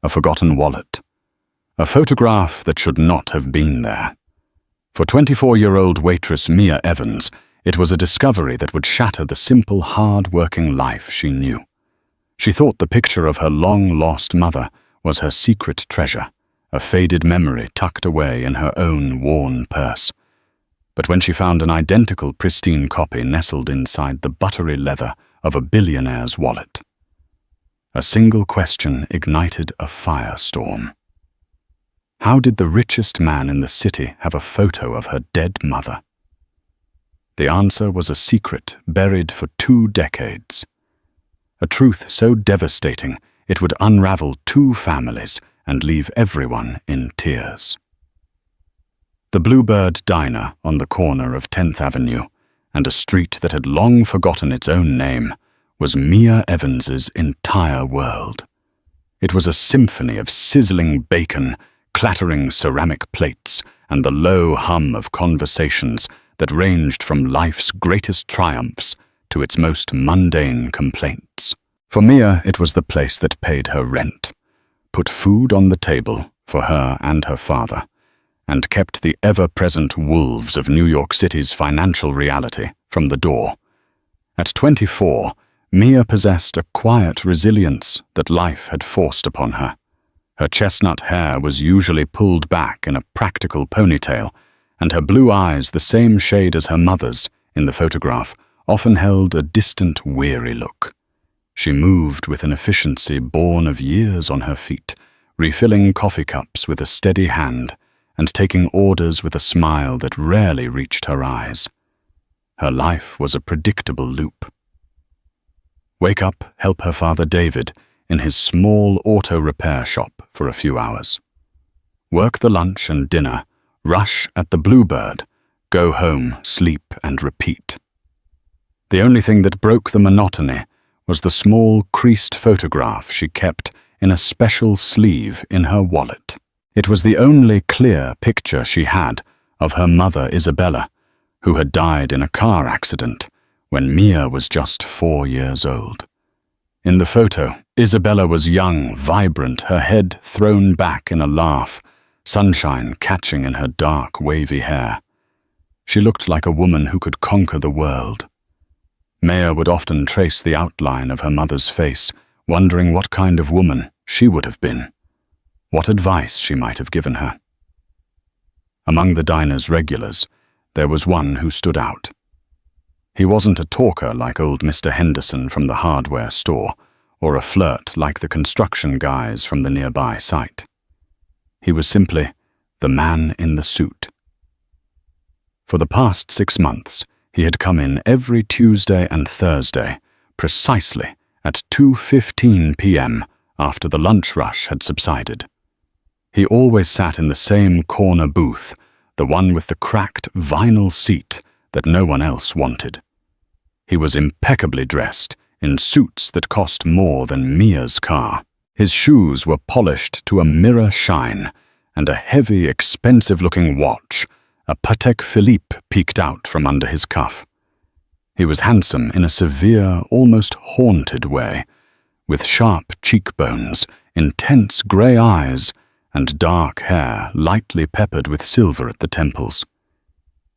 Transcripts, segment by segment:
A forgotten wallet. A photograph that should not have been there. For 24-year-old waitress Mia Evans, it was a discovery that would shatter the simple, hard-working life she knew. She thought the picture of her long-lost mother was her secret treasure, a faded memory tucked away in her own worn purse. But when she found an identical pristine copy nestled inside the buttery leather of a billionaire's wallet, a single question ignited a firestorm. How did the richest man in the city have a photo of her dead mother? The answer was a secret buried for 2 decades. A truth so devastating it would unravel 2 families and leave everyone in tears. The Bluebird Diner on the corner of 10th Avenue and a street that had long forgotten its own name was Mia Evans's entire world. It was a symphony of sizzling bacon, clattering ceramic plates, and the low hum of conversations that ranged from life's greatest triumphs to its most mundane complaints. For Mia, it was the place that paid her rent, put food on the table for her and her father, and kept the ever-present wolves of New York City's financial reality from the door. At 24, Mia possessed a quiet resilience that life had forced upon her. Her chestnut hair was usually pulled back in a practical ponytail, and her blue eyes, the same shade as her mother's in the photograph, often held a distant, weary look. She moved with an efficiency born of years on her feet, refilling coffee cups with a steady hand and taking orders with a smile that rarely reached her eyes. Her life was a predictable loop. Wake up, help her father David in his small auto repair shop for a few hours. Work the lunch and dinner, rush at the Bluebird, go home, sleep, and repeat. The only thing that broke the monotony was the small, creased photograph she kept in a special sleeve in her wallet. It was the only clear picture she had of her mother Isabella, who had died in a car accident when Mia was just 4 years old. In the photo, Isabella was young, vibrant, her head thrown back in a laugh, sunshine catching in her dark, wavy hair. She looked like a woman who could conquer the world. Mia would often trace the outline of her mother's face, wondering what kind of woman she would have been, what advice she might have given her. Among the diner's regulars, there was one who stood out. He wasn't a talker like old Mr. Henderson from the hardware store, or a flirt like the construction guys from the nearby site. He was simply the man in the suit. For the past 6 months, he had come in every Tuesday and Thursday, precisely at 2:15 p.m. after the lunch rush had subsided. He always sat in the same corner booth, the one with the cracked vinyl seat that no one else wanted. He was impeccably dressed, in suits that cost more than Mia's car. His shoes were polished to a mirror shine, and a heavy, expensive-looking watch, a Patek Philippe, peeked out from under his cuff. He was handsome in a severe, almost haunted way, with sharp cheekbones, intense grey eyes, and dark hair lightly peppered with silver at the temples.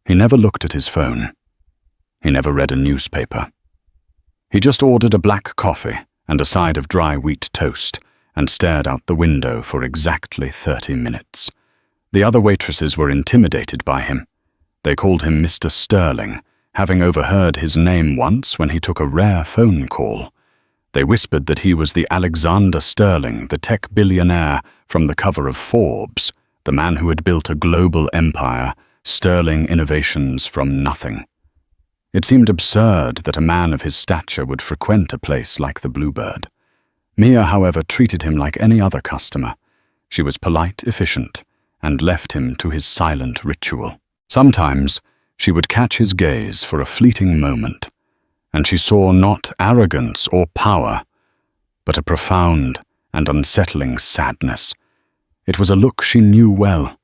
He never looked at his phone. He never read a newspaper. He just ordered a black coffee and a side of dry wheat toast and stared out the window for exactly 30 minutes. The other waitresses were intimidated by him. They called him Mr. Sterling, having overheard his name once when he took a rare phone call. They whispered that he was the Alexander Sterling, the tech billionaire from the cover of Forbes, the man who had built a global empire, sterling innovations from nothing. It seemed absurd that a man of his stature would frequent a place like the Bluebird. Mia, however, treated him like any other customer. She was polite, efficient, and left him to his silent ritual. Sometimes she would catch his gaze for a fleeting moment, and she saw not arrogance or power, but a profound and unsettling sadness. It was a look she knew well.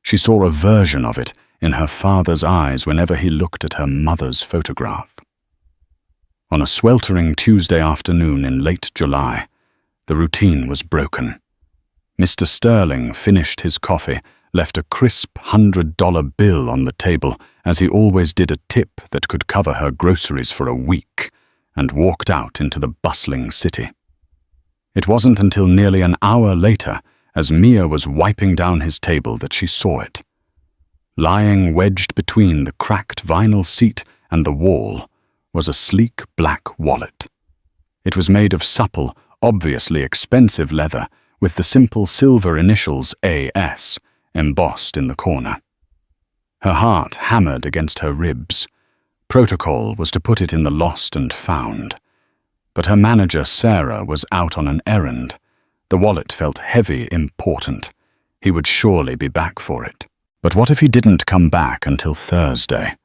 She saw a version of it in her father's eyes whenever he looked at her mother's photograph. On a sweltering Tuesday afternoon in late July, the routine was broken. Mr. Sterling finished his coffee, left a crisp $100 bill on the table, as he always did, a tip that could cover her groceries for a week, and walked out into the bustling city. It wasn't until nearly an hour later, as Mia was wiping down his table, that she saw it. Lying wedged between the cracked vinyl seat and the wall was a sleek black wallet. It was made of supple, obviously expensive leather, with the simple silver initials AS embossed in the corner. Her heart hammered against her ribs. Protocol was to put it in the lost and found. But her manager, Sarah, was out on an errand. The wallet felt heavy, important. He would surely be back for it. But what if he didn't come back until Thursday?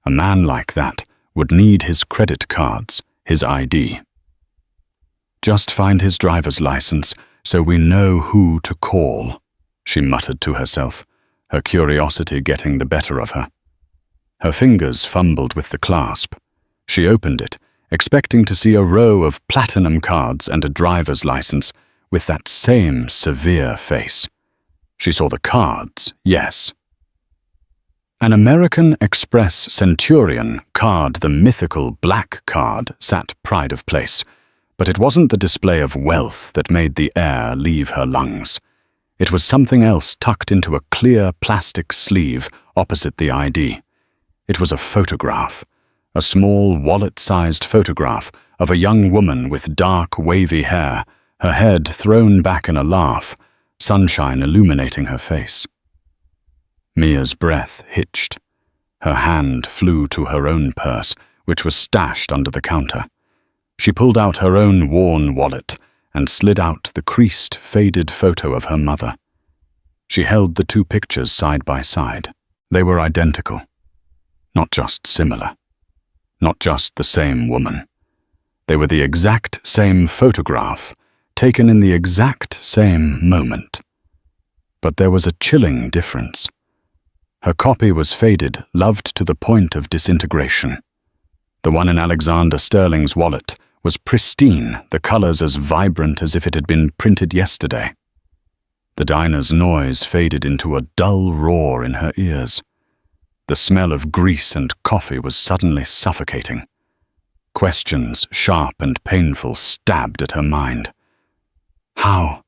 A man like that would need his credit cards, his ID. Just find his driver's license so we know who to call, she muttered to herself, her curiosity getting the better of her. Her fingers fumbled with the clasp. She opened it, expecting to see a row of platinum cards and a driver's license with that same severe face. She saw the cards, yes. An American Express Centurion card, the mythical black card, sat pride of place. But it wasn't the display of wealth that made the air leave her lungs. It was something else tucked into a clear plastic sleeve opposite the ID. It was a photograph, a small wallet-sized photograph of a young woman with dark, wavy hair, her head thrown back in a laugh, sunshine illuminating her face. Mia's breath hitched. Her hand flew to her own purse, which was stashed under the counter. She pulled out her own worn wallet and slid out the creased, faded photo of her mother. She held the two pictures side by side. They were identical. Not just similar. Not just the same woman. They were the exact same photograph, taken in the exact same moment. But there was a chilling difference. Her copy was faded, loved to the point of disintegration. The one in Alexander Sterling's wallet was pristine, the colors as vibrant as if it had been printed yesterday. The diner's noise faded into a dull roar in her ears. The smell of grease and coffee was suddenly suffocating. Questions, sharp and painful, stabbed at her mind. How?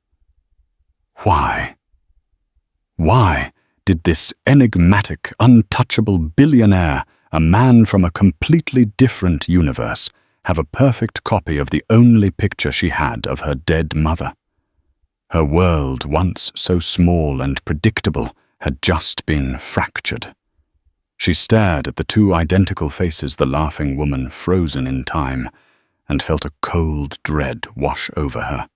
Why? Why did this enigmatic, untouchable billionaire, a man from a completely different universe, have a perfect copy of the only picture she had of her dead mother? Her world, once so small and predictable, had just been fractured. She stared at the two identical faces, the laughing woman frozen in time, and felt a cold dread wash over her.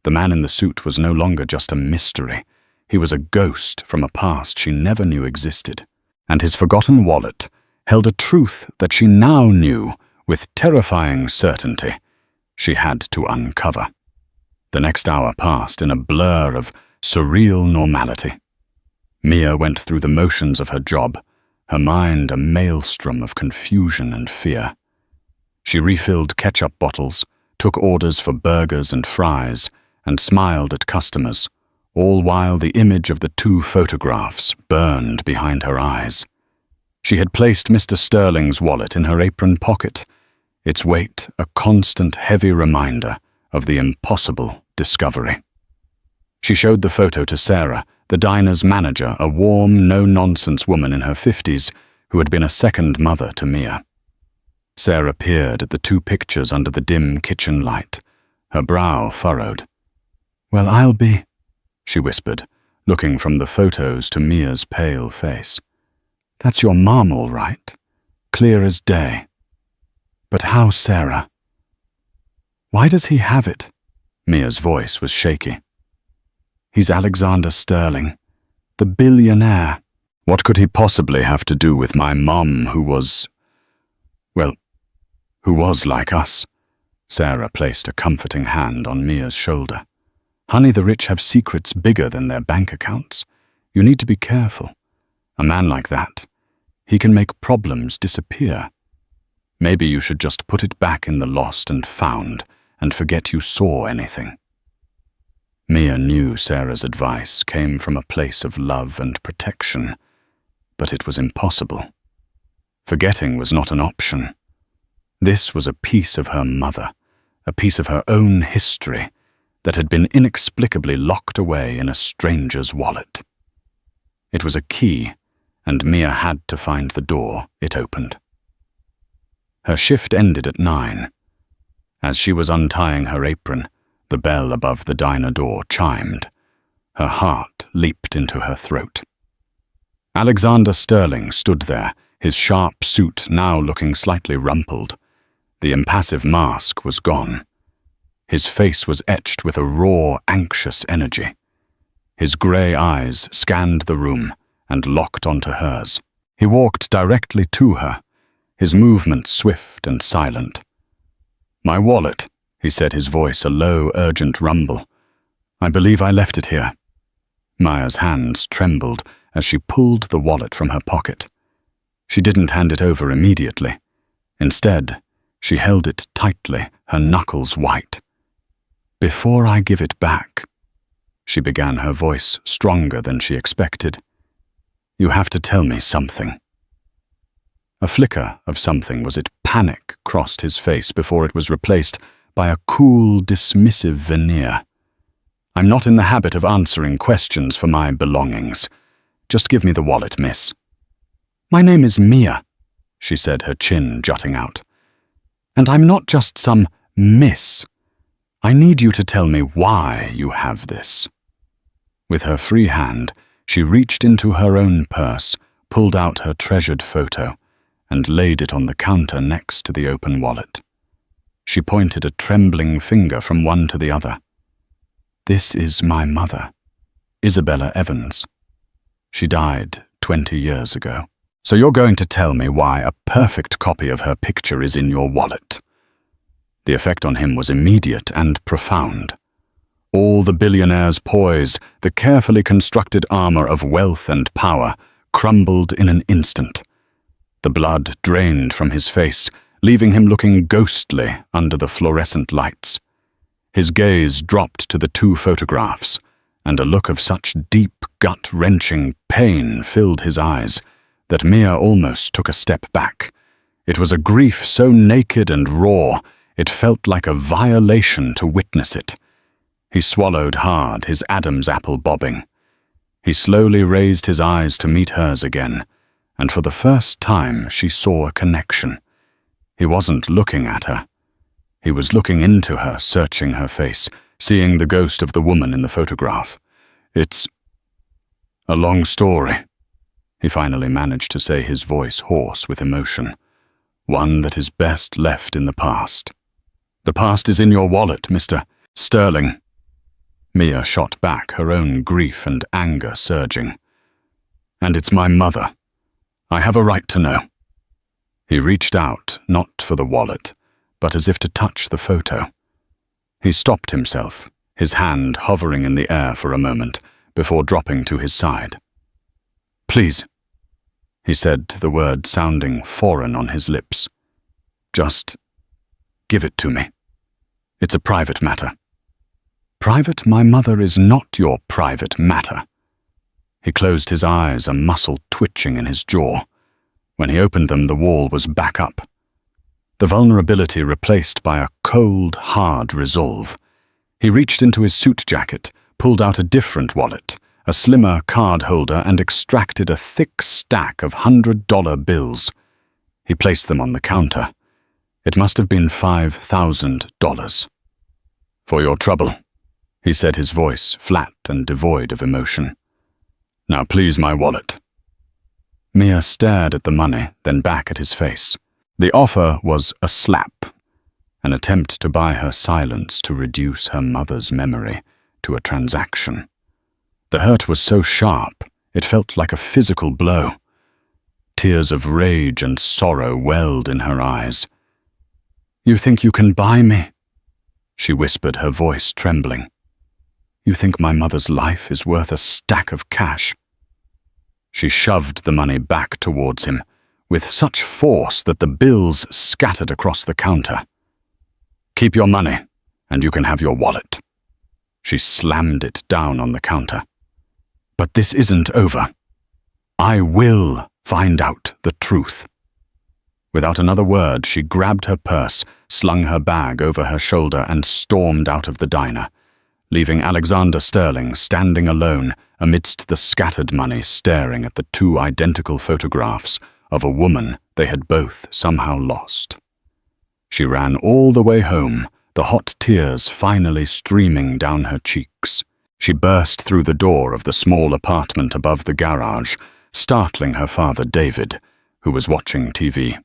The man in the suit was no longer just a mystery. He was a ghost from a past she never knew existed, and his forgotten wallet held a truth that she now knew with terrifying certainty she had to uncover. The next hour passed in a blur of surreal normality. Mia went through the motions of her job, her mind a maelstrom of confusion and fear. She refilled ketchup bottles, took orders for burgers and fries, and smiled at customers, all while the image of the two photographs burned behind her eyes. She had placed Mr. Sterling's wallet in her apron pocket, its weight a constant heavy reminder of the impossible discovery. She showed the photo to Sarah, the diner's manager, a warm, no-nonsense woman in her 50s who had been a second mother to Mia. Sarah peered at the two pictures under the dim kitchen light, her brow furrowed. "Well, I'll be," she whispered, looking from the photos to Mia's pale face. "That's your mom, all right. Clear as day. But how, Sarah? Why does he have it?" Mia's voice was shaky. "He's Alexander Sterling, the billionaire. What could he possibly have to do with my mom who was like us?" Sarah placed a comforting hand on Mia's shoulder. "Honey, the rich have secrets bigger than their bank accounts. You need to be careful. A man like that, he can make problems disappear. Maybe you should just put it back in the lost and found and forget you saw anything." Mia knew Sarah's advice came from a place of love and protection, but it was impossible. Forgetting was not an option. This was a piece of her mother, a piece of her own history that had been inexplicably locked away in a stranger's wallet. It was a key, and Mia had to find the door it opened. Her shift ended at 9. As she was untying her apron, the bell above the diner door chimed. Her heart leaped into her throat. Alexander Sterling stood there, his sharp suit now looking slightly rumpled. The impassive mask was gone. His face was etched with a raw, anxious energy. His grey eyes scanned the room and locked onto hers. He walked directly to her, his movements swift and silent. "My wallet," he said, his voice a low, urgent rumble. "I believe I left it here." Maya's hands trembled as she pulled the wallet from her pocket. She didn't hand it over immediately. Instead, she held it tightly, her knuckles white. "Before I give it back," she began, her voice stronger than she expected, "you have to tell me something." A flicker of something was it. Panic crossed his face before it was replaced by a cool, dismissive veneer. "I'm not in the habit of answering questions for my belongings. Just give me the wallet, miss." "My name is Mia," she said, her chin jutting out. "And I'm not just some miss. I need you to tell me why you have this." With her free hand, she reached into her own purse, pulled out her treasured photo, and laid it on the counter next to the open wallet. She pointed a trembling finger from one to the other. "This is my mother, Isabella Evans. She died 20 years ago. So you're going to tell me why a perfect copy of her picture is in your wallet?" The effect on him was immediate and profound. All the billionaire's poise, the carefully constructed armor of wealth and power, crumbled in an instant. The blood drained from his face, leaving him looking ghostly under the fluorescent lights. His gaze dropped to the two photographs, and a look of such deep, gut-wrenching pain filled his eyes that Mia almost took a step back. It was a grief so naked and raw, it felt like a violation to witness it. He swallowed hard, his Adam's apple bobbing. He slowly raised his eyes to meet hers again, and for the first time she saw a connection. He wasn't looking at her. He was looking into her, searching her face, seeing the ghost of the woman in the photograph. "It's a long story," he finally managed to say, his voice hoarse with emotion. "One that is best left in the past." "The past is in your wallet, Mr. Sterling." Mia shot back, her own grief and anger surging. "And it's my mother. I have a right to know." He reached out, not for the wallet, but as if to touch the photo. He stopped himself, his hand hovering in the air for a moment before dropping to his side. "Please," he said, the word sounding foreign on his lips. "Just give it to me. It's a private matter." "Private? My mother is not your private matter." He closed his eyes, a muscle twitching in his jaw. When he opened them, the wall was back up. The vulnerability replaced by a cold, hard resolve. He reached into his suit jacket, pulled out a different wallet, a slimmer card holder, and extracted a thick stack of $100 bills. He placed them on the counter. It must have been $5,000. "For your trouble," he said, his voice flat and devoid of emotion. "Now please, my wallet." Mia stared at the money, then back at his face. The offer was a slap, an attempt to buy her silence, to reduce her mother's memory to a transaction. The hurt was so sharp, it felt like a physical blow. Tears of rage and sorrow welled in her eyes. "You think you can buy me?" she whispered, her voice trembling. "You think my mother's life is worth a stack of cash?" She shoved the money back towards him, with such force that the bills scattered across the counter. "Keep your money, and you can have your wallet." She slammed it down on the counter. "But this isn't over. I will find out the truth." Without another word, she grabbed her purse, slung her bag over her shoulder, and stormed out of the diner, leaving Alexander Sterling standing alone amidst the scattered money, staring at the two identical photographs of a woman they had both somehow lost. She ran all the way home, the hot tears finally streaming down her cheeks. She burst through the door of the small apartment above the garage, startling her father David, who was watching TV.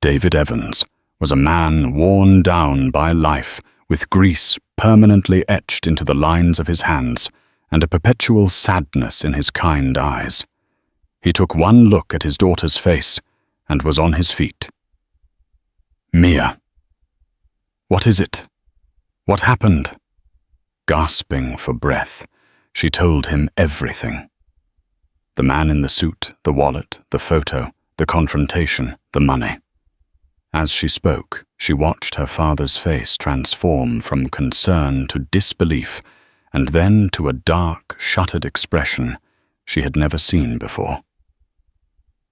David Evans was a man worn down by life, with grease permanently etched into the lines of his hands and a perpetual sadness in his kind eyes. He took one look at his daughter's face and was on his feet. "Mia. What is it? What happened?" Gasping for breath, she told him everything. The man in the suit, the wallet, the photo, the confrontation, the money. As she spoke, she watched her father's face transform from concern to disbelief, and then to a dark, shuttered expression she had never seen before.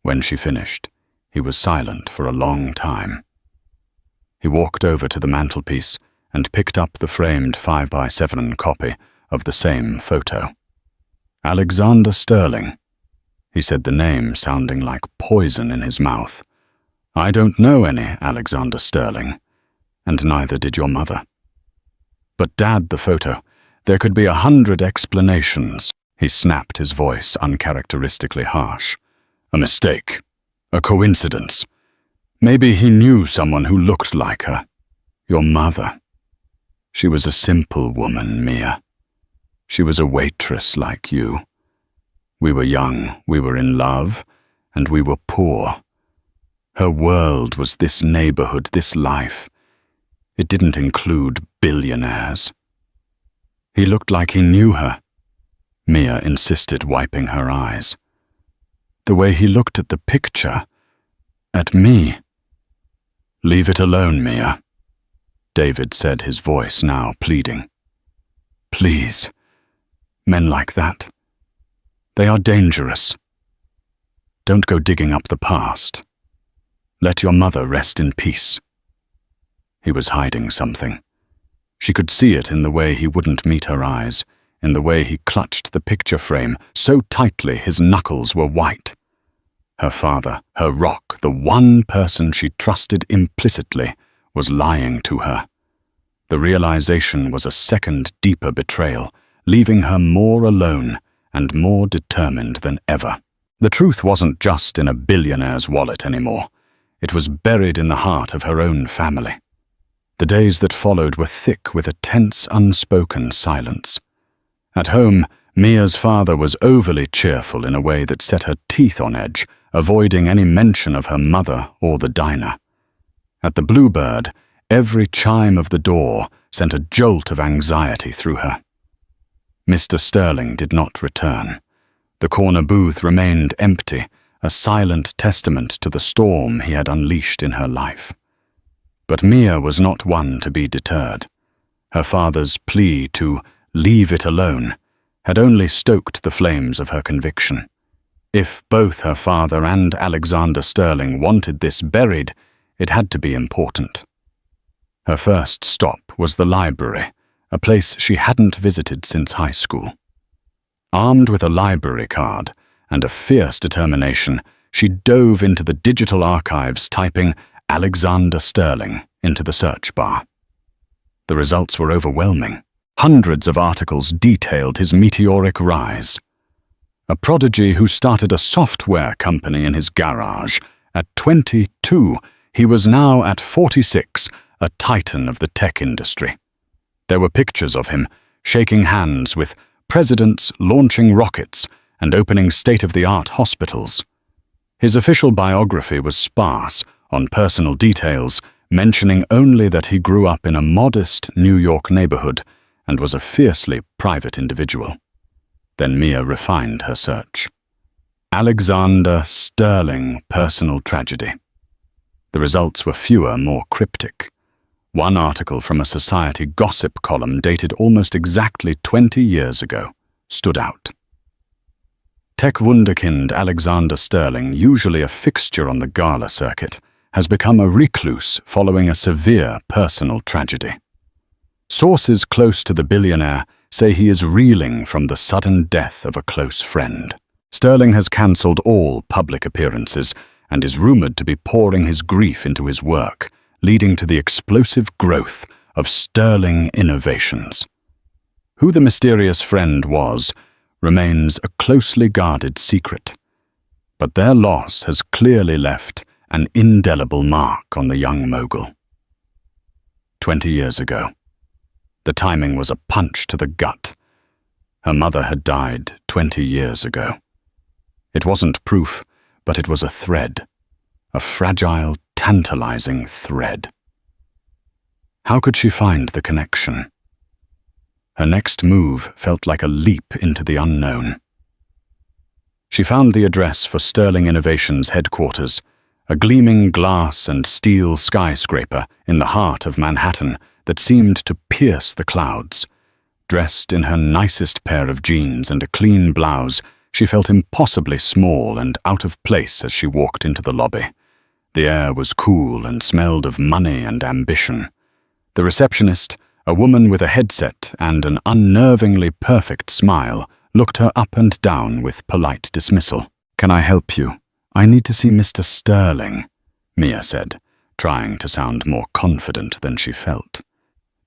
When she finished, he was silent for a long time. He walked over to the mantelpiece and picked up the framed 5x7 copy of the same photo. "Alexander Sterling," he said, the name sounding like poison in his mouth. "I don't know any Alexander Sterling, and neither did your mother." "But Dad, the photo, there could be 100 explanations." He snapped, his voice uncharacteristically harsh. "A mistake. A coincidence. Maybe he knew someone who looked like her. Your mother. She was a simple woman, Mia. She was a waitress like you. We were young, we were in love, and we were poor. Her world was this neighborhood, this life. It didn't include billionaires." "He looked like he knew her," Mia insisted, wiping her eyes. "The way he looked at the picture, at me." "Leave it alone, Mia," David said, his voice now pleading. "Please, men like that, they are dangerous. Don't go digging up the past. Let your mother rest in peace." He was hiding something. She could see it in the way he wouldn't meet her eyes, in the way he clutched the picture frame so tightly his knuckles were white. Her father, her rock, the one person she trusted implicitly, was lying to her. The realization was a second deeper betrayal, leaving her more alone and more determined than ever. The truth wasn't just in a billionaire's wallet anymore. It was buried in the heart of her own family. The days that followed were thick with a tense, unspoken silence. At home, Mia's father was overly cheerful in a way that set her teeth on edge, avoiding any mention of her mother or the diner. At the Bluebird, every chime of the door sent a jolt of anxiety through her. Mr. Sterling did not return. The corner booth remained empty, a silent testament to the storm he had unleashed in her life. But Mia was not one to be deterred. Her father's plea to leave it alone had only stoked the flames of her conviction. If both her father and Alexander Sterling wanted this buried, it had to be important. Her first stop was the library, a place she hadn't visited since high school. Armed with a library card and a fierce determination, she dove into the digital archives, typing Alexander Sterling into the search bar. The results were overwhelming. Hundreds of articles detailed his meteoric rise. A prodigy who started a software company in his garage. At 22, he was now at 46, a titan of the tech industry. There were pictures of him shaking hands with presidents, launching rockets, and opening state-of-the-art hospitals. His official biography was sparse on personal details, mentioning only that he grew up in a modest New York neighborhood and was a fiercely private individual. Then Mia refined her search. Alexander Sterling personal tragedy. The results were fewer, more cryptic. One article from a society gossip column dated almost exactly 20 years ago stood out. Tech wunderkind Alexander Sterling, usually a fixture on the gala circuit, has become a recluse following a severe personal tragedy. Sources close to the billionaire say he is reeling from the sudden death of a close friend. Sterling has cancelled all public appearances and is rumoured to be pouring his grief into his work, leading to the explosive growth of Sterling Innovations. Who the mysterious friend was remains a closely guarded secret, but their loss has clearly left an indelible mark on the young mogul. 20 years ago. The timing was a punch to the gut. Her mother had died 20 years ago. It wasn't proof, but it was a thread, a fragile, tantalizing thread. How could she find the connection? Her next move felt like a leap into the unknown. She found the address for Sterling Innovations headquarters, a gleaming glass and steel skyscraper in the heart of Manhattan that seemed to pierce the clouds. Dressed in her nicest pair of jeans and a clean blouse, she felt impossibly small and out of place as she walked into the lobby. The air was cool and smelled of money and ambition. The receptionist, a woman with a headset and an unnervingly perfect smile, looked her up and down with polite dismissal. "Can I help you? I need to see Mr. Sterling," Mia said, trying to sound more confident than she felt.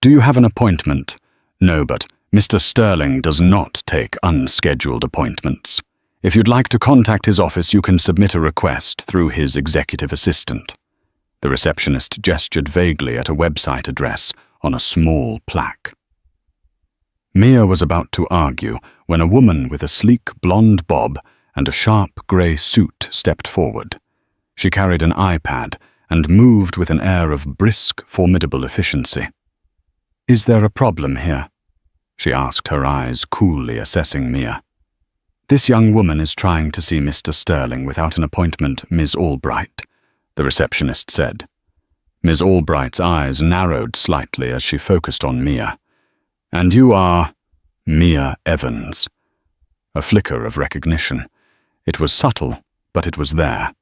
"Do you have an appointment?" "No, but Mr. Sterling does not take unscheduled appointments. If you'd like to contact his office, you can submit a request through his executive assistant." The receptionist gestured vaguely at a website address on a small plaque. Mia was about to argue when a woman with a sleek blonde bob and a sharp grey suit stepped forward. She carried an iPad and moved with an air of brisk, formidable efficiency. "Is there a problem here?" she asked, her eyes coolly assessing Mia. "This young woman is trying to see Mr. Sterling without an appointment, Ms. Albright," the receptionist said. Ms. Albright's eyes narrowed slightly as she focused on Mia. "And you are Mia Evans." A flicker of recognition. It was subtle, but it was there.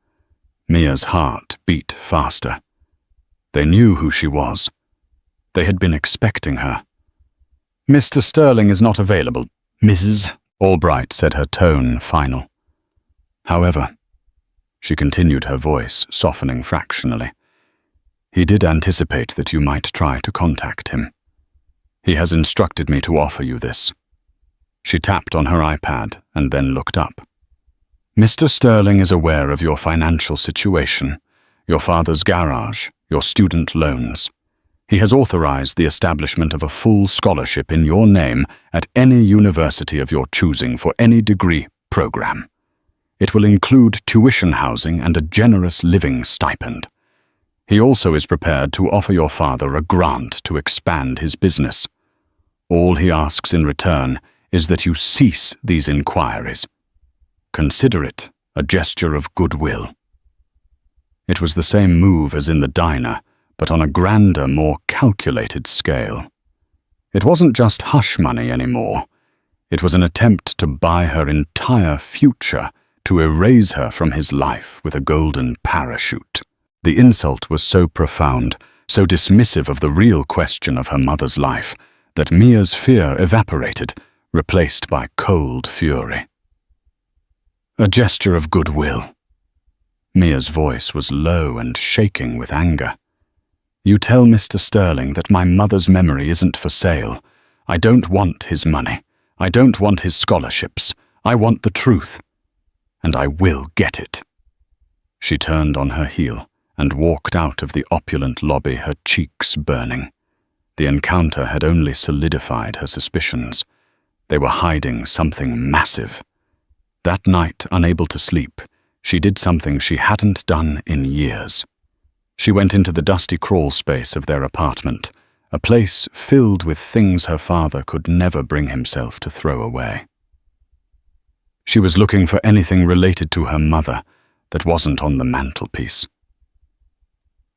Mia's heart beat faster. They knew who she was. They had been expecting her. "Mr. Sterling is not available, Mrs. Albright," said, her tone final. "However," she continued, her voice softening fractionally, "he did anticipate that you might try to contact him. He has instructed me to offer you this." She tapped on her iPad and then looked up. "Mr. Sterling is aware of your financial situation, your father's garage, your student loans. He has authorized the establishment of a full scholarship in your name at any university of your choosing for any degree program. It will include tuition housing and a generous living stipend. He also is prepared to offer your father a grant to expand his business. All he asks in return is that you cease these inquiries. Consider it a gesture of goodwill." It was the same move as in the diner, but on a grander, more calculated scale. It wasn't just hush money anymore. It was an attempt to buy her entire future, to erase her from his life with a golden parachute. The insult was so profound, so dismissive of the real question of her mother's life, that Mia's fear evaporated, replaced by cold fury. A gesture of goodwill. Mia's voice was low and shaking with anger. "You tell Mr. Sterling that my mother's memory isn't for sale. I don't want his money. I don't want his scholarships. I want the truth. And I will get it." She turned on her heel and walked out of the opulent lobby, her cheeks burning. The encounter had only solidified her suspicions. They were hiding something massive. That night, unable to sleep, she did something she hadn't done in years. She went into the dusty crawl space of their apartment, a place filled with things her father could never bring himself to throw away. She was looking for anything related to her mother that wasn't on the mantelpiece.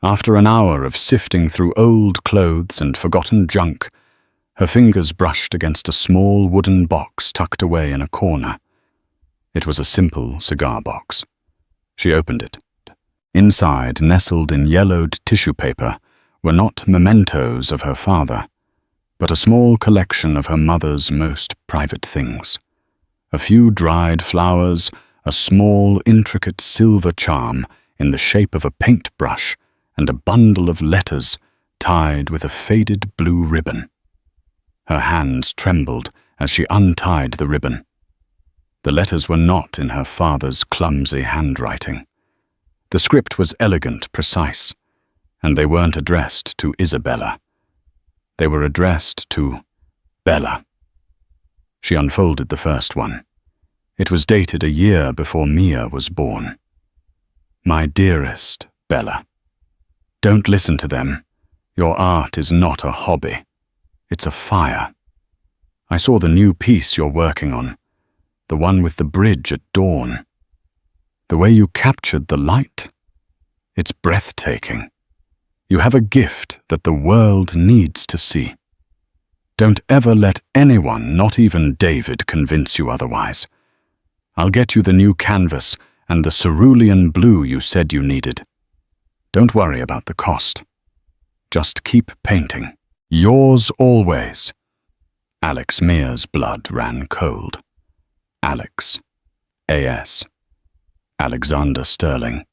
After an hour of sifting through old clothes and forgotten junk, her fingers brushed against a small wooden box tucked away in a corner. It was a simple cigar box. She opened it. Inside, nestled in yellowed tissue paper, were not mementos of her father, but a small collection of her mother's most private things. A few dried flowers, a small, intricate silver charm in the shape of a paintbrush, and a bundle of letters tied with a faded blue ribbon. Her hands trembled as she untied the ribbon. The letters were not in her father's clumsy handwriting. The script was elegant, precise, and they weren't addressed to Isabella. They were addressed to Bella. She unfolded the first one. It was dated a year before Mia was born. My dearest Bella, don't listen to them. Your art is not a hobby. It's a fire. I saw the new piece you're working on, the one with the bridge at dawn. The way you captured the light, it's breathtaking. You have a gift that the world needs to see. Don't ever let anyone, not even David, convince you otherwise. I'll get you the new canvas and the cerulean blue you said you needed. Don't worry about the cost. Just keep painting. Yours always. Alex Mia's blood ran cold. Alex. A.S. Alexander Sterling.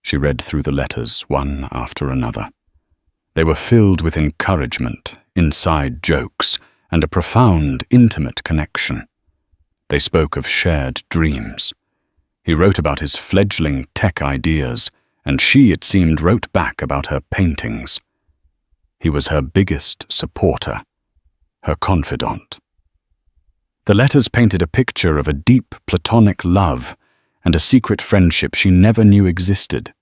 She read through the letters one after another. They were filled with encouragement, inside jokes, and a profound, intimate connection. They spoke of shared dreams. He wrote about his fledgling tech ideas, and she, it seemed, wrote back about her paintings. He was her biggest supporter, her confidant. The letters painted a picture of a deep platonic love and a secret friendship she never knew existed.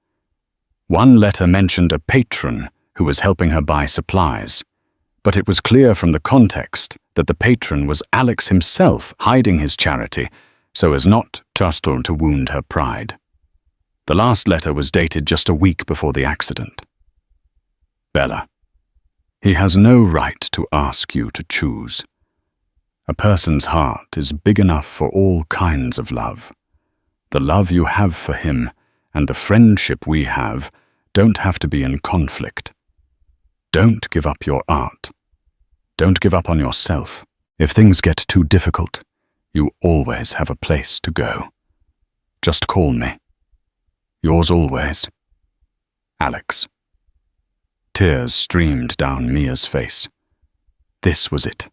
One letter mentioned a patron who was helping her buy supplies, but it was clear from the context that the patron was Alex himself hiding his charity so as not to wound her pride. The last letter was dated just a week before the accident. Bella, he has no right to ask you to choose. A person's heart is big enough for all kinds of love. The love you have for him and the friendship we have don't have to be in conflict. Don't give up your art. Don't give up on yourself. If things get too difficult, you always have a place to go. Just call me. Yours always, Alex. Tears streamed down Mia's face. This was it.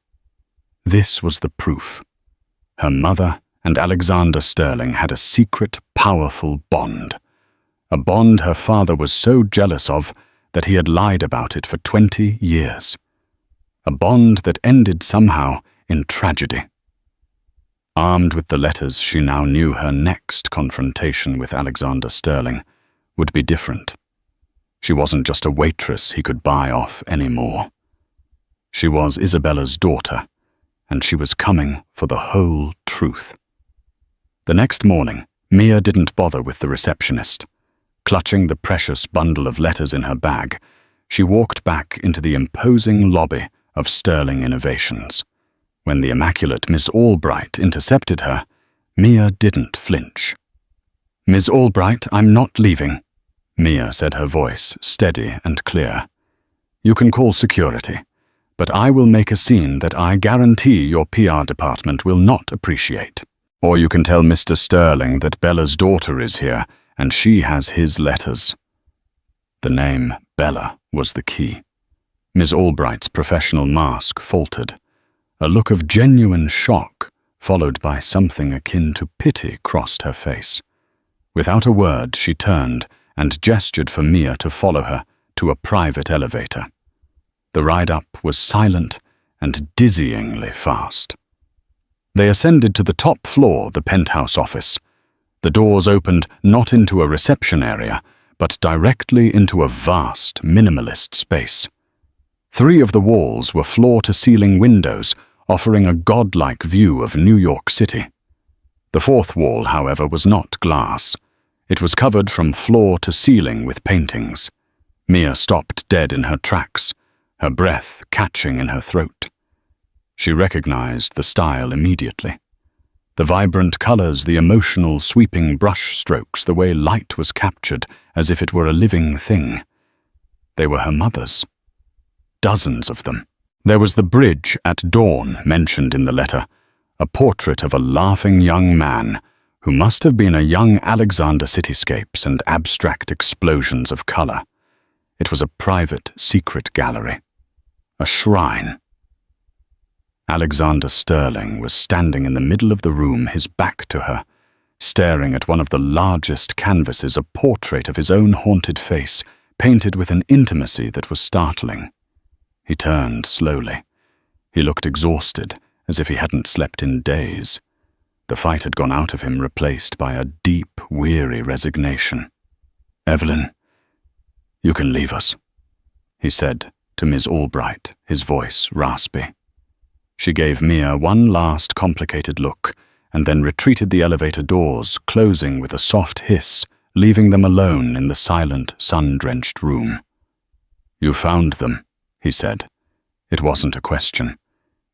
This was the proof. Her mother and Alexander Sterling had a secret, powerful bond. A bond her father was so jealous of that he had lied about it for 20 years. A bond that ended somehow in tragedy. Armed with the letters, she now knew her next confrontation with Alexander Sterling would be different. She wasn't just a waitress he could buy off anymore. She was Isabella's daughter, and she was coming for the whole truth. The next morning, Mia didn't bother with the receptionist. Clutching the precious bundle of letters in her bag, she walked back into the imposing lobby of Sterling Innovations. When the immaculate Miss Albright intercepted her, Mia didn't flinch. "Miss Albright, I'm not leaving," Mia said, her voice steady and clear. "You can call security, but I will make a scene that I guarantee your PR department will not appreciate. Or you can tell Mr. Sterling that Bella's daughter is here and she has his letters." The name Bella was the key. Miss Albright's professional mask faltered. A look of genuine shock, followed by something akin to pity, crossed her face. Without a word, she turned and gestured for Mia to follow her to a private elevator. The ride up was silent and dizzyingly fast. They ascended to the top floor, the penthouse office. The doors opened not into a reception area, but directly into a vast, minimalist space. 3 of the walls were floor-to-ceiling windows, offering a godlike view of New York City. The 4th wall, however, was not glass. It was covered from floor to ceiling with paintings. Mia stopped dead in her tracks, her breath catching in her throat. She recognized the style immediately. The vibrant colors, the emotional, sweeping brush strokes, the way light was captured as if it were a living thing. They were her mother's. Dozens of them. There was the bridge at dawn mentioned in the letter, a portrait of a laughing young man who must have been a young Alexander cityscapes and abstract explosions of color. It was a private, secret gallery. A shrine. Alexander Sterling was standing in the middle of the room, his back to her, staring at one of the largest canvases, a portrait of his own haunted face, painted with an intimacy that was startling. He turned slowly. He looked exhausted, as if he hadn't slept in days. The fight had gone out of him, replaced by a deep, weary resignation. "Evelyn, you can leave us," he said to Ms. Albright, his voice raspy. She gave Mia one last complicated look, and then retreated the elevator doors, closing with a soft hiss, leaving them alone in the silent, sun-drenched room. "You found them," he said. It wasn't a question.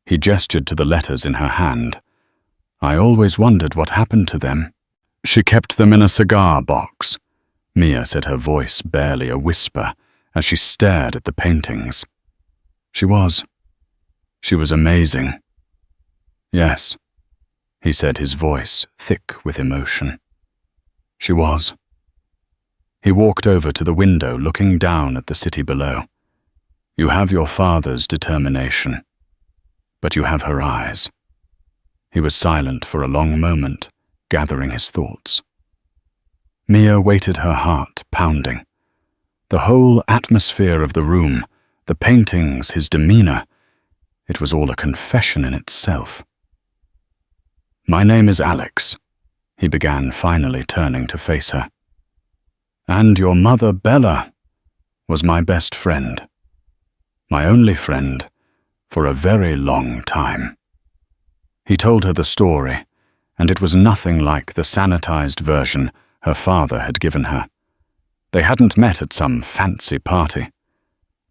He gestured to the letters in her hand. "I always wondered what happened to them." "She kept them in a cigar box," Mia said, her voice barely a whisper, as she stared at the paintings. She was amazing." "Yes," he said, his voice thick with emotion. "She was." He walked over to the window, looking down at the city below. "You have your father's determination, but you have her eyes." He was silent for a long moment, gathering his thoughts. Mia waited, her heart pounding. The whole atmosphere of the room, the paintings, his demeanor, it was all a confession in itself. "My name is Alex," he began, finally turning to face her. "And your mother, Bella, was my best friend. My only friend for a very long time." He told her the story, and it was nothing like the sanitized version her father had given her. They hadn't met at some fancy party.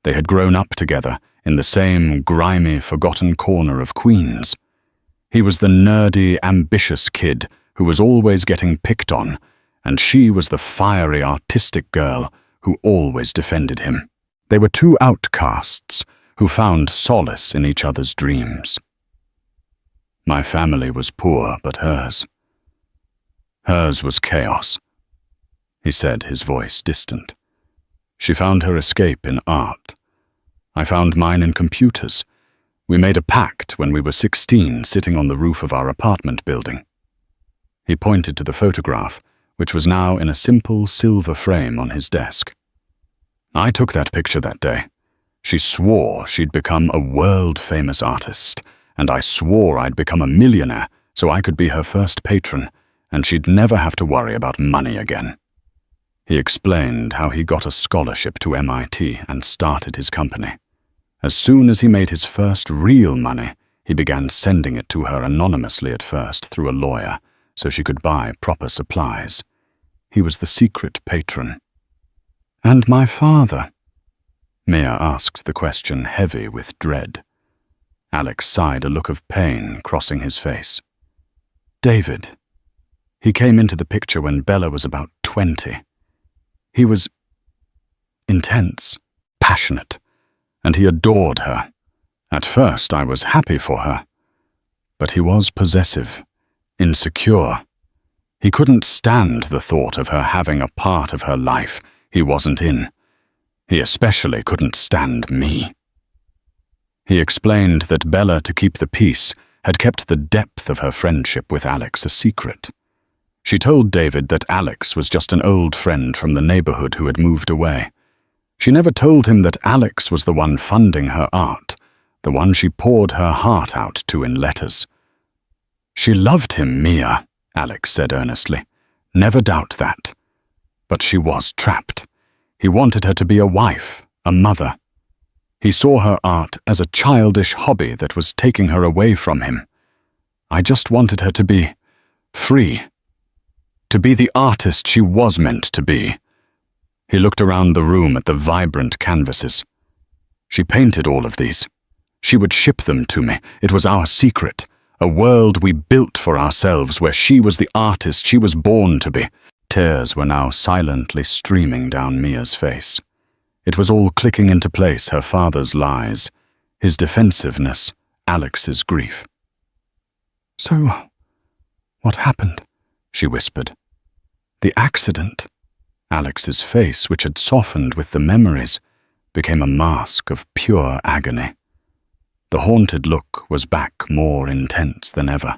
They had grown up together in the same grimy, forgotten corner of Queens. He was the nerdy, ambitious kid who was always getting picked on, and she was the fiery, artistic girl who always defended him. They were two outcasts who found solace in each other's dreams. My family was poor, but hers was chaos, he said, his voice distant. She found her escape in art. I found mine in computers. We made a pact when we were 16, sitting on the roof of our apartment building. He pointed to the photograph, which was now in a simple silver frame on his desk. I took that picture that day. She swore she'd become a world-famous artist, and I swore I'd become a millionaire so I could be her first patron, and she'd never have to worry about money again. He explained how he got a scholarship to MIT and started his company. As soon as he made his first real money, he began sending it to her anonymously at first through a lawyer, so she could buy proper supplies. He was the secret patron. "And my father?" Mia asked the question, heavy with dread. Alex sighed, a look of pain crossing his face. "David. He came into the picture when Bella was about 20. He was intense, passionate, and he adored her. At first I was happy for her, but he was possessive, insecure. He couldn't stand the thought of her having a part of her life he wasn't in. He especially couldn't stand me." He explained that Bella, to keep the peace, had kept the depth of her friendship with Alex a secret. She told David that Alex was just an old friend from the neighborhood who had moved away. She never told him that Alex was the one funding her art, the one she poured her heart out to in letters. "She loved him, Mia," Alex said earnestly. "Never doubt that. But she was trapped. He wanted her to be a wife, a mother. He saw her art as a childish hobby that was taking her away from him. I just wanted her to be free, to be the artist she was meant to be. He looked around the room at the vibrant canvases. She painted all of these. She would ship them to me. It was our secret, a world we built for ourselves where she was the artist she was born to be. Tears were now silently streaming down Mia's face. It was all clicking into place, her father's lies, his defensiveness, Alex's grief. "So, what happened?" she whispered. "The accident." Alex's face, which had softened with the memories, became a mask of pure agony. The haunted look was back more intense than ever.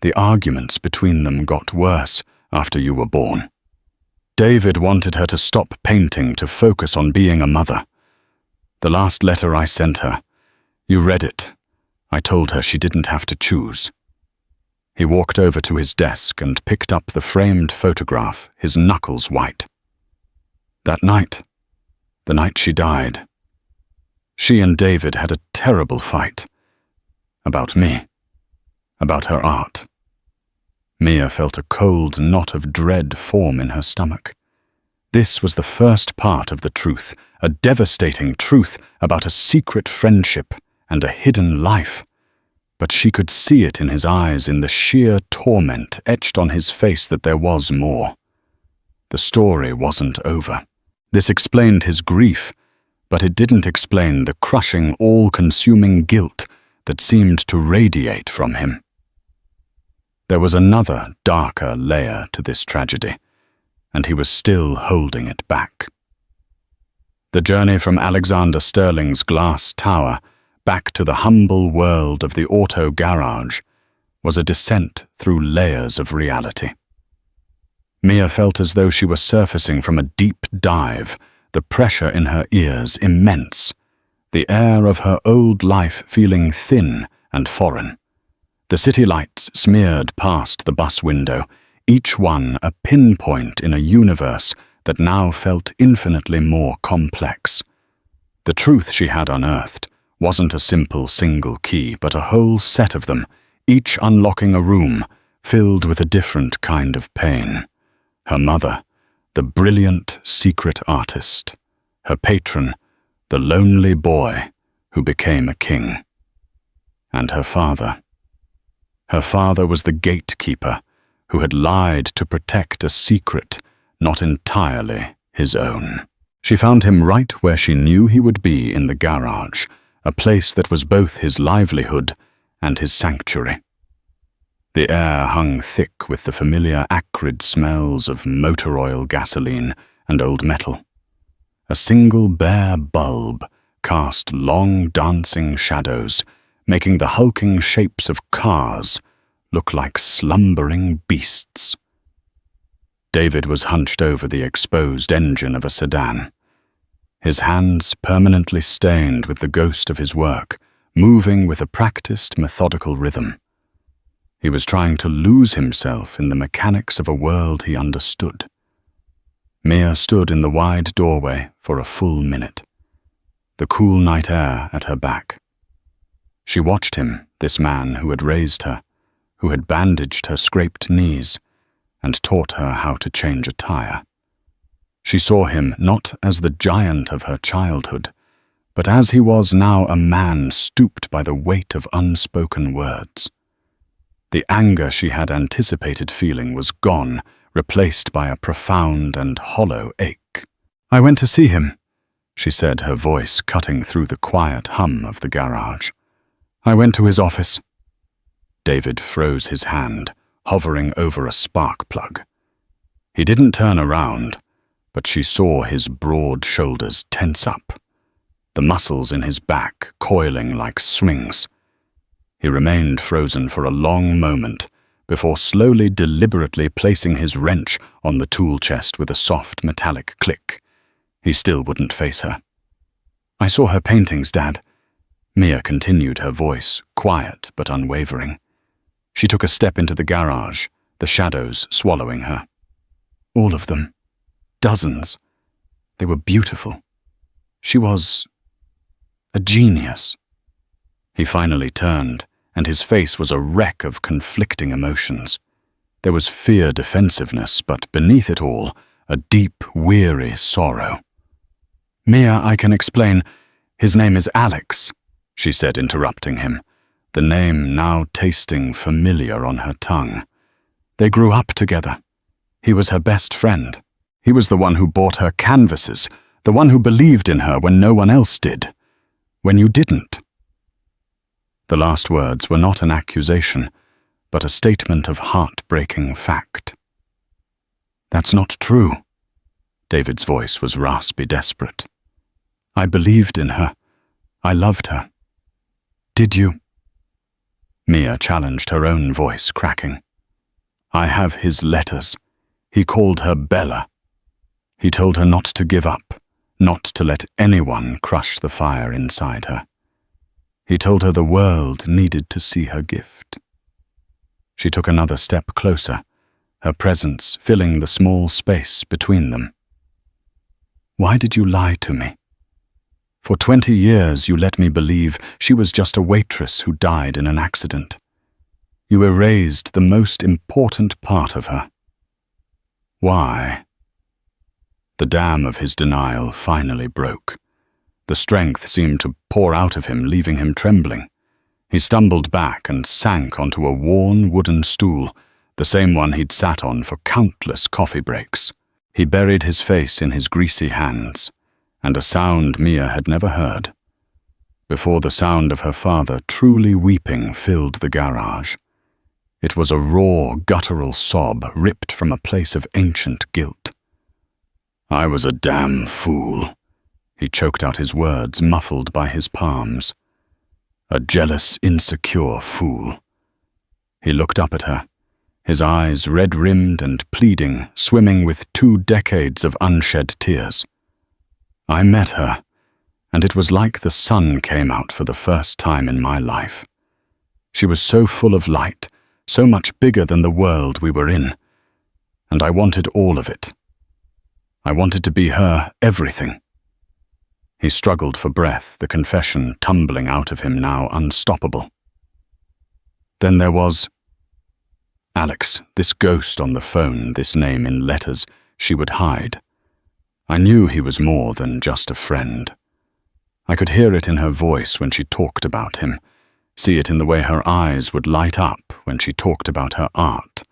"The arguments between them got worse after you were born. David wanted her to stop painting to focus on being a mother. The last letter I sent her, you read it. I told her she didn't have to choose." He walked over to his desk and picked up the framed photograph, his knuckles white. "That night, the night she died, she and David had a terrible fight. About me. About her art." Mia felt a cold knot of dread form in her stomach. This was the first part of the truth, a devastating truth about a secret friendship and a hidden life. But she could see it in his eyes, in the sheer torment etched on his face, that there was more. The story wasn't over. This explained his grief, but it didn't explain the crushing, all-consuming guilt that seemed to radiate from him. There was another, darker layer to this tragedy, and he was still holding it back. The journey from Alexander Sterling's glass tower back to the humble world of the auto garage was a descent through layers of reality. Mia felt as though she were surfacing from a deep dive, the pressure in her ears immense, the air of her old life feeling thin and foreign. The city lights smeared past the bus window, each one a pinpoint in a universe that now felt infinitely more complex. The truth she had unearthed wasn't a simple single key, but a whole set of them, each unlocking a room filled with a different kind of pain. Her mother, the brilliant secret artist. Her patron, the lonely boy who became a king. And her father. Her father was the gatekeeper who had lied to protect a secret not entirely his own. She found him right where she knew he would be, in the garage, a place that was both his livelihood and his sanctuary. The air hung thick with the familiar acrid smells of motor oil, gasoline, and old metal. A single bare bulb cast long dancing shadows, making the hulking shapes of cars look like slumbering beasts. David was hunched over the exposed engine of a sedan, his hands permanently stained with the ghost of his work, moving with a practiced, methodical rhythm. He was trying to lose himself in the mechanics of a world he understood. Mia stood in the wide doorway for a full minute, the cool night air at her back. She watched him, this man who had raised her, who had bandaged her scraped knees, and taught her how to change a tire. She saw him not as the giant of her childhood, but as he was now, a man stooped by the weight of unspoken words. The anger she had anticipated feeling was gone, replaced by a profound and hollow ache. "I went to see him," she said, her voice cutting through the quiet hum of the garage. "I went to his office." David froze his hand, hovering over a spark plug. He didn't turn around, but she saw his broad shoulders tense up, the muscles in his back coiling like swings. He remained frozen for a long moment before slowly, deliberately placing his wrench on the tool chest with a soft metallic click. He still wouldn't face her. "I saw her paintings, Dad," Mia continued, her voice quiet but unwavering. She took a step into the garage, the shadows swallowing her. "All of them. Dozens. They were beautiful. She was a genius." He finally turned, and his face was a wreck of conflicting emotions. There was fear, defensiveness, but beneath it all, a deep, weary sorrow. "Mia, I can explain. His name is Alex," she said, interrupting him, the name now tasting familiar on her tongue. "They grew up together. He was her best friend. He was the one who bought her canvases, the one who believed in her when no one else did, when you didn't." The last words were not an accusation, but a statement of heartbreaking fact. "That's not true." David's voice was raspy, desperate. "I believed in her. I loved her. Did you?" Mia challenged her own voice, cracking. "I have his letters. He called her Bella. He told her not to give up, not to let anyone crush the fire inside her. He told her the world needed to see her gift." She took another step closer, her presence filling the small space between them. "Why did you lie to me? For 20 years you let me believe she was just a waitress who died in an accident. You erased the most important part of her. Why?" The dam of his denial finally broke. The strength seemed to pour out of him, leaving him trembling. He stumbled back and sank onto a worn wooden stool, the same one he'd sat on for countless coffee breaks. He buried his face in his greasy hands, and a sound Mia had never heard, before the sound of her father truly weeping filled the garage. It was a raw, guttural sob ripped from a place of ancient guilt. "I was a damn fool." He choked out his words, muffled by his palms. "A jealous, insecure fool." He looked up at her, his eyes red-rimmed and pleading, swimming with 2 decades of unshed tears. "I met her, and it was like the sun came out for the first time in my life. She was so full of light, so much bigger than the world we were in, and I wanted all of it. I wanted to be her everything." He struggled for breath, the confession tumbling out of him now unstoppable. Then there was Alex, this ghost on the phone, this name in letters she would hide. I knew he was more than just a friend. I could hear it in her voice when she talked about him, see it in the way her eyes would light up when she talked about her art.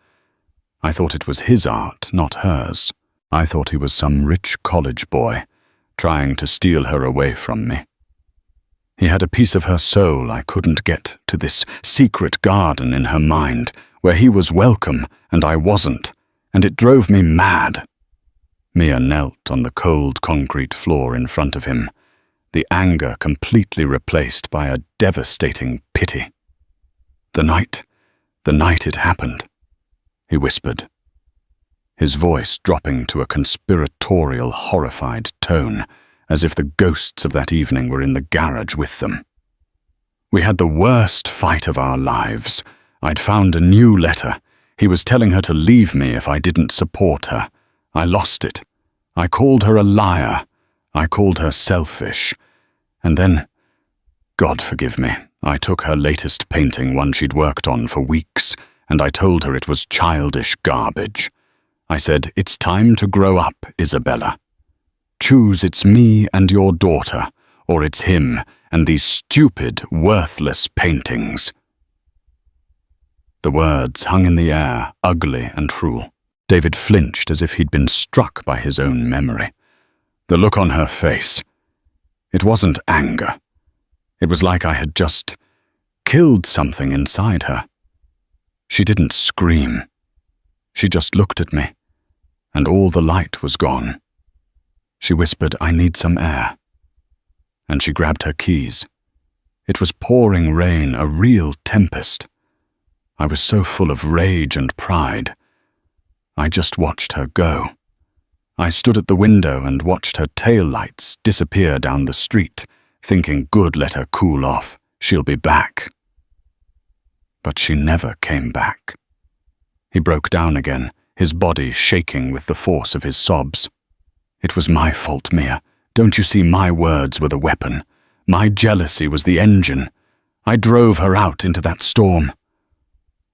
I thought it was his art, not hers. I thought he was some rich college boy, trying to steal her away from me. He had a piece of her soul I couldn't get to, this secret garden in her mind, where he was welcome and I wasn't, and it drove me mad. Mia knelt on the cold concrete floor in front of him, the anger completely replaced by a devastating pity. The night it happened," he whispered, his voice dropping to a conspiratorial, horrified tone, as if the ghosts of that evening were in the garage with them. "We had the worst fight of our lives. I'd found a new letter. He was telling her to leave me if I didn't support her. I lost it. I called her a liar. I called her selfish. And then, God forgive me, I took her latest painting, one she'd worked on for weeks, and I told her it was childish garbage. I said, 'It's time to grow up, Isabella. Choose it's me and your daughter, or it's him and these stupid, worthless paintings.'" The words hung in the air, ugly and cruel. David flinched as if he'd been struck by his own memory. The look on her face. It wasn't anger. It was like I had just killed something inside her. She didn't scream. She just looked at me, and all the light was gone. She whispered, "I need some air." And she grabbed her keys. It was pouring rain, a real tempest. I was so full of rage and pride. I just watched her go. I stood at the window and watched her tail lights disappear down the street, thinking, good, let her cool off. She'll be back. But she never came back. He broke down again, his body shaking with the force of his sobs. "It was my fault, Mia. Don't you see my words were the weapon? My jealousy was the engine. I drove her out into that storm.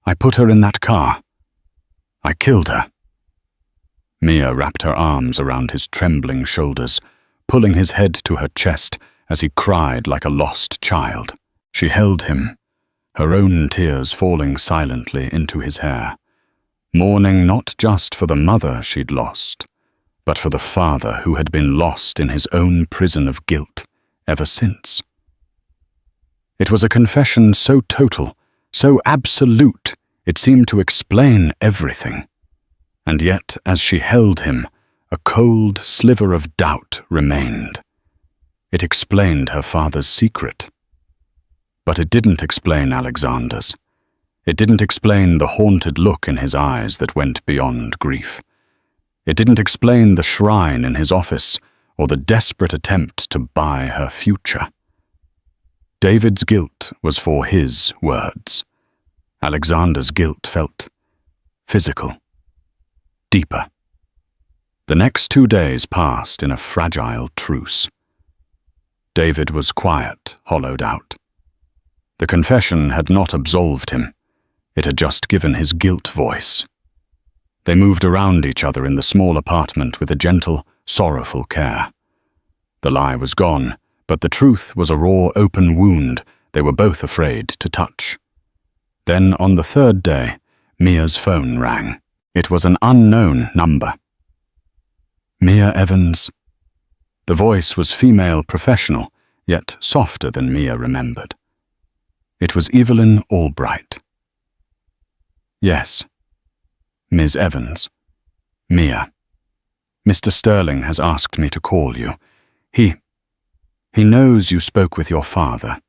I put her in that car. I killed her." Mia wrapped her arms around his trembling shoulders, pulling his head to her chest as he cried like a lost child. She held him, her own tears falling silently into his hair, mourning not just for the mother she'd lost, but for the father who had been lost in his own prison of guilt ever since. It was a confession so total, so absolute, it seemed to explain everything. And yet, as she held him, a cold sliver of doubt remained. It explained her father's secret. But it didn't explain Alexander's. It didn't explain the haunted look in his eyes that went beyond grief. It didn't explain the shrine in his office or the desperate attempt to buy her future. David's guilt was for his words. Alexander's guilt felt physical, deeper. The next 2 days passed in a fragile truce. David was quiet, hollowed out. The confession had not absolved him. It had just given his guilt voice. They moved around each other in the small apartment with a gentle, sorrowful care. The lie was gone, but the truth was a raw, open wound they were both afraid to touch. Then, on the 3rd day, Mia's phone rang. It was an unknown number. Mia Evans. The voice was female professional, yet softer than Mia remembered. It was Evelyn Albright. Yes. Ms. Evans. Mia. Mr. Sterling has asked me to call you. He knows you spoke with your father.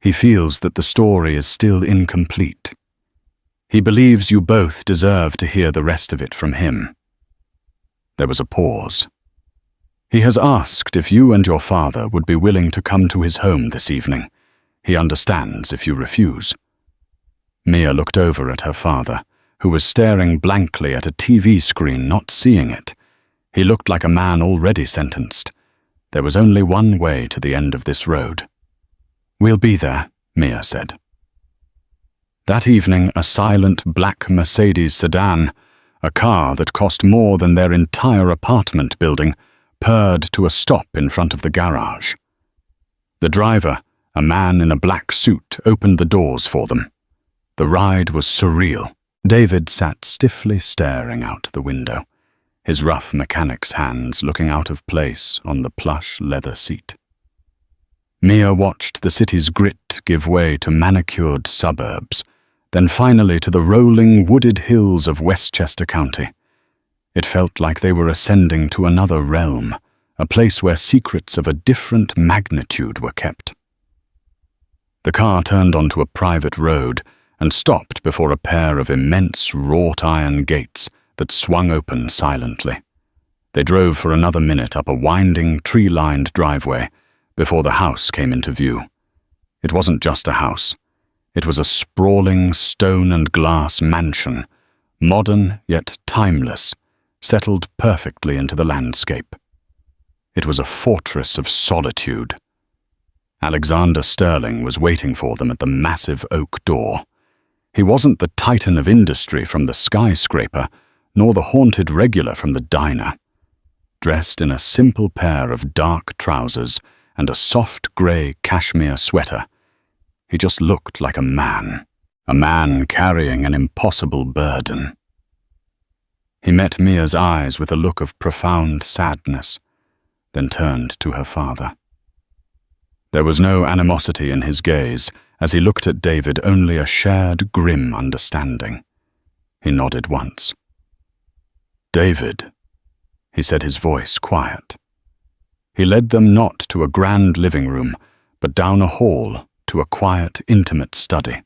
He feels that the story is still incomplete. He believes you both deserve to hear the rest of it from him. There was a pause. He has asked if you and your father would be willing to come to his home this evening. He understands if you refuse. Mia looked over at her father, who was staring blankly at a TV screen, not seeing it. He looked like a man already sentenced. There was only one way to the end of this road. We'll be there, Mia said. That evening, a silent black Mercedes sedan, a car that cost more than their entire apartment building, purred to a stop in front of the garage. The driver, a man in a black suit, opened the doors for them. The ride was surreal. David sat stiffly staring out the window, his rough mechanic's hands looking out of place on the plush leather seat. Mia watched the city's grit give way to manicured suburbs, then finally to the rolling wooded hills of Westchester County. It felt like they were ascending to another realm, a place where secrets of a different magnitude were kept. The car turned onto a private road and stopped before a pair of immense wrought iron gates that swung open silently. They drove for another minute up a winding, tree-lined driveway before the house came into view. It wasn't just a house. It was a sprawling stone and glass mansion, modern yet timeless, settled perfectly into the landscape. It was a fortress of solitude. Alexander Sterling was waiting for them at the massive oak door. He wasn't the titan of industry from the skyscraper, nor the haunted regular from the diner. Dressed in a simple pair of dark trousers and a soft grey cashmere sweater, he just looked like a man carrying an impossible burden. He met Mia's eyes with a look of profound sadness, then turned to her father. There was no animosity in his gaze as he looked at David, only a shared grim understanding. He nodded once. David, he said, his voice quiet. He led them not to a grand living room, but down a hall to a quiet, intimate study.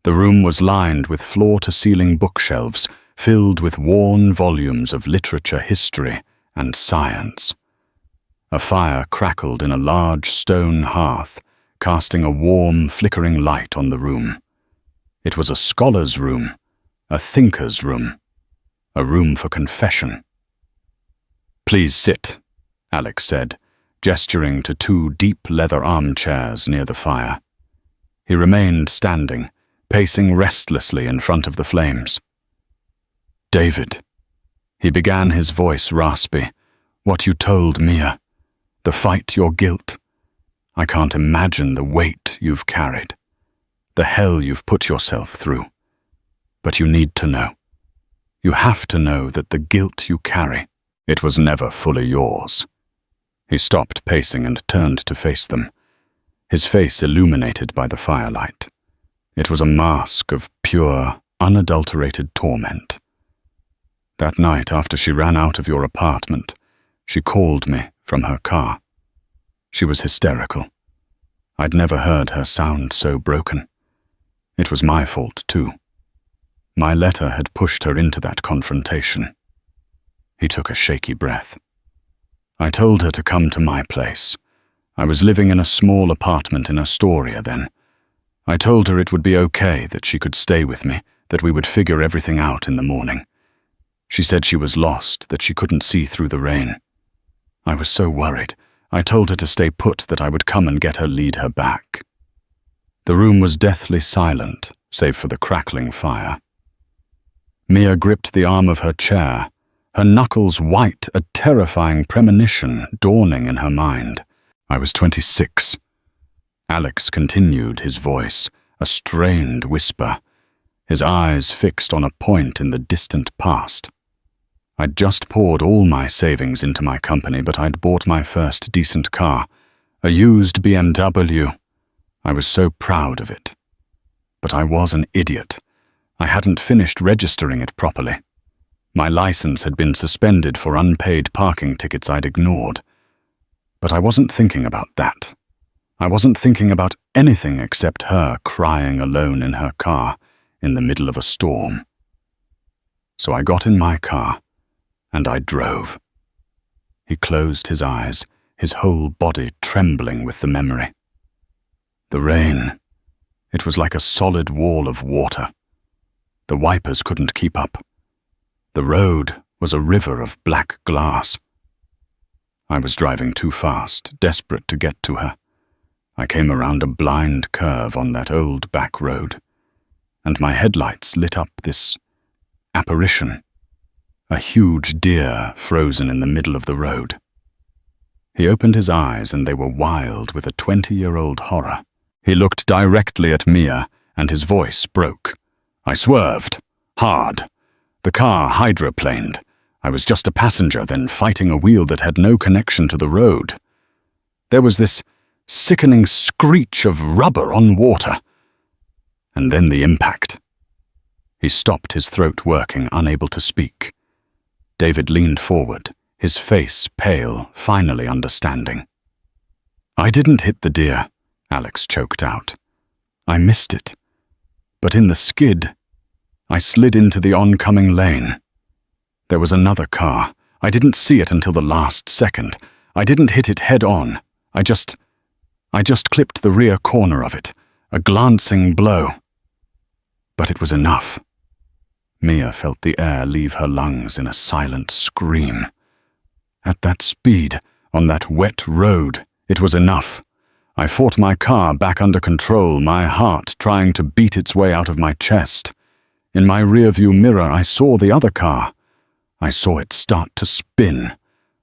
The room was lined with floor-to-ceiling bookshelves filled with worn volumes of literature, history, and science. A fire crackled in a large stone hearth, casting a warm, flickering light on the room. It was a scholar's room, a thinker's room, a room for confession. Please sit, Alex said, gesturing to 2 deep leather armchairs near the fire. He remained standing, pacing restlessly in front of the flames. David, He began, his voice raspy. What you told Mia. The fight your guilt. I can't imagine the weight you've carried. The hell you've put yourself through. But you need to know. You have to know that the guilt you carry, it was never fully yours. He stopped pacing and turned to face them, his face illuminated by the firelight. It was a mask of pure, unadulterated torment. That night, after she ran out of your apartment, she called me from her car. She was hysterical. I'd never heard her sound so broken. It was my fault, too. My letter had pushed her into that confrontation. He took a shaky breath. I told her to come to my place. I was living in a small apartment in Astoria then. I told her it would be okay, that she could stay with me, that we would figure everything out in the morning. She said she was lost, that she couldn't see through the rain. I was so worried. I told her to stay put, that I would come and get her, lead her back. The room was deathly silent, save for the crackling fire. Mia gripped the arm of her chair, her knuckles white, a terrifying premonition dawning in her mind. I was 26. Alex continued, his voice, a strained whisper, his eyes fixed on a point in the distant past. I'd just poured all my savings into my company, but I'd bought my first decent car, a used BMW. I was so proud of it. But I was an idiot. I hadn't finished registering it properly. My license had been suspended for unpaid parking tickets I'd ignored. But I wasn't thinking about that. I wasn't thinking about anything except her crying alone in her car in the middle of a storm. So I got in my car, and I drove. He closed his eyes, his whole body trembling with the memory. The rain, it was like a solid wall of water. The wipers couldn't keep up. The road was a river of black glass. I was driving too fast, desperate to get to her. I came around a blind curve on that old back road, and my headlights lit up this apparition, a huge deer frozen in the middle of the road. He opened his eyes, and they were wild with a 20-year-old horror. He looked directly at Mia, and his voice broke. I swerved, hard. The car hydroplaned. I was just a passenger, then fighting a wheel that had no connection to the road. There was this sickening screech of rubber on water. And then the impact. He stopped, his throat working, unable to speak. David leaned forward, his face pale, finally understanding. I didn't hit the deer, Alex choked out. I missed it. But in the skid, I slid into the oncoming lane. There was another car. I didn't see it until the last second. I didn't hit it head on. I just clipped the rear corner of it, a glancing blow. But it was enough. Mia felt the air leave her lungs in a silent scream. At that speed, on that wet road, it was enough. I fought my car back under control, my heart trying to beat its way out of my chest. In my rearview mirror, I saw the other car. I saw it start to spin.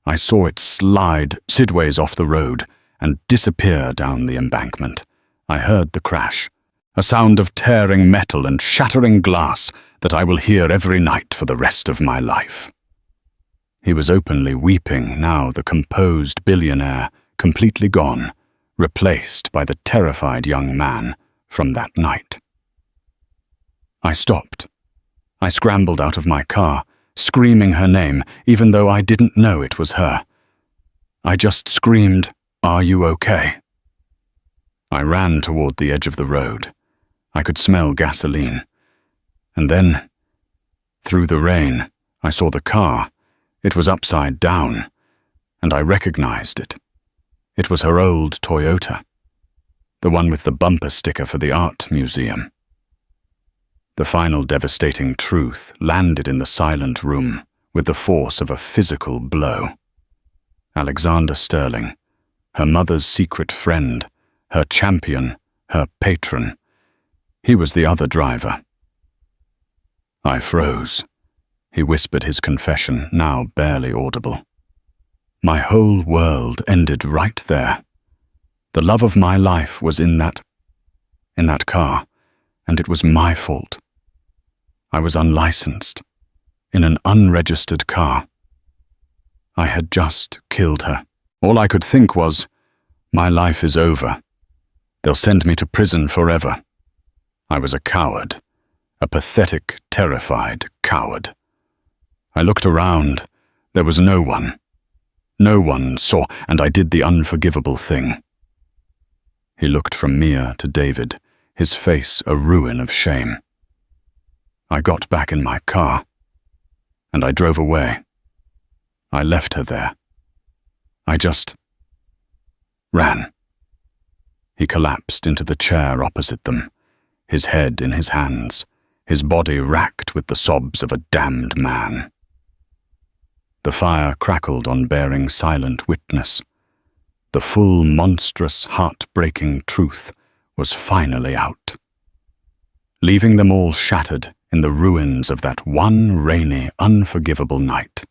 I saw it slide sideways off the road and disappear down the embankment. I heard the crash, a sound of tearing metal and shattering glass that I will hear every night for the rest of my life. He was openly weeping now, the composed billionaire, completely gone, replaced by the terrified young man from that night. I stopped. I scrambled out of my car, screaming her name, even though I didn't know it was her. I just screamed, "Are you okay?" I ran toward the edge of the road. I could smell gasoline. And then, through the rain, I saw the car. It was upside down, and I recognized it. It was her old Toyota, the one with the bumper sticker for the art museum. The final devastating truth landed in the silent room with the force of a physical blow. Alexander Sterling, her mother's secret friend, her champion, her patron. He was the other driver. I froze. He whispered his confession, now barely audible. My whole world ended right there. The love of my life was in that car, and it was my fault. I was unlicensed, in an unregistered car. I had just killed her. All I could think was, my life is over. They'll send me to prison forever. I was a coward, a pathetic, terrified coward. I looked around. There was no one. No one saw, and I did the unforgivable thing. He looked from Mia to David, his face a ruin of shame. I got back in my car, and I drove away. I left her there. I just ran. He collapsed into the chair opposite them, his head in his hands, his body racked with the sobs of a damned man. The fire crackled on bearing silent witness. The full, monstrous, heart-breaking truth was finally out, leaving them all shattered in the ruins of that one rainy, unforgivable night.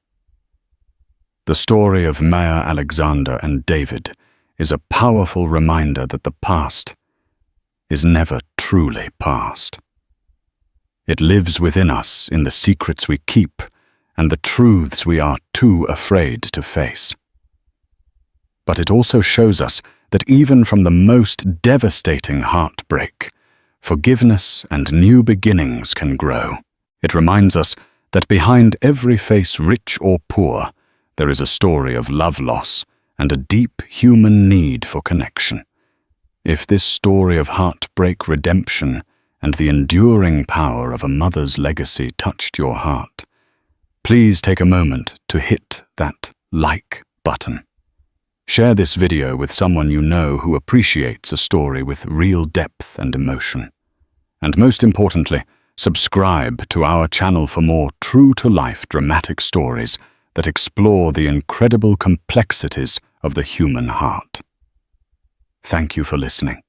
The story of Maya Alexander and David is a powerful reminder that the past is never truly past. It lives within us in the secrets we keep and the truths we are too afraid to face. But it also shows us that even from the most devastating heartbreak, forgiveness and new beginnings can grow. It reminds us that behind every face, rich or poor, there is a story of love loss and a deep human need for connection. If this story of heartbreak, redemption, and the enduring power of a mother's legacy touched your heart, please take a moment to hit that like button. Share this video with someone you know who appreciates a story with real depth and emotion. And most importantly, subscribe to our channel for more true-to-life dramatic stories that explore the incredible complexities of the human heart. Thank you for listening.